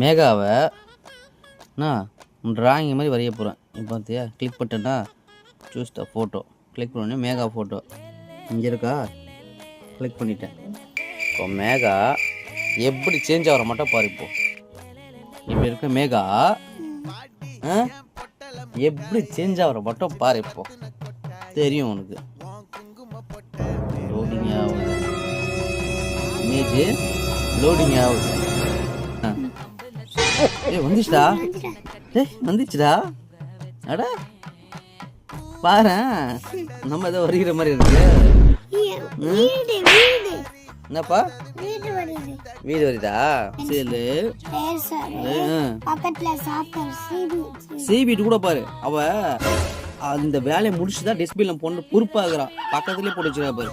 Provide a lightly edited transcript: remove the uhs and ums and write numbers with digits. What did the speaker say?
மேகாவை நான் ட்ராயிங் மாதிரி வரைய போகிறேன். இப்போ பார்த்தியா, கிளிக் பண்ணிட்டேன்னா சூஸ் த ஃபோட்டோ கிளிக் பண்ணோடனே மேகா ஃபோட்டோ இங்கே இருக்கா, கிளிக் பண்ணிட்டேன். இப்போ மேகா எப்படி சேஞ்ச் ஆகிற மட்டும் பாரு. இப்போ இருக்க மேகா எப்படி சேஞ்ச் ஆகிற மட்டும் பாரு. இப்போ தெரியும் உனக்கு. லோடிங் ஆகுது, இமேஜ் லோடிங் ஆகுது. வந்துச்சுடா, வந்துச்சுடா. அட பாரு, நம்ம ஏதோ வருகிற மாதிரி இருக்கு. என்னப்பா வீடு வருதா? சேலு சிபிட்டு கூட பாரு. அவ அந்த வேலையை முடிச்சுதான் டஸ்ட்பின்ல போட்டு பொறுப்பாகிறான். பக்கத்துலயே போட்டு வச்சுக்கா பாரு.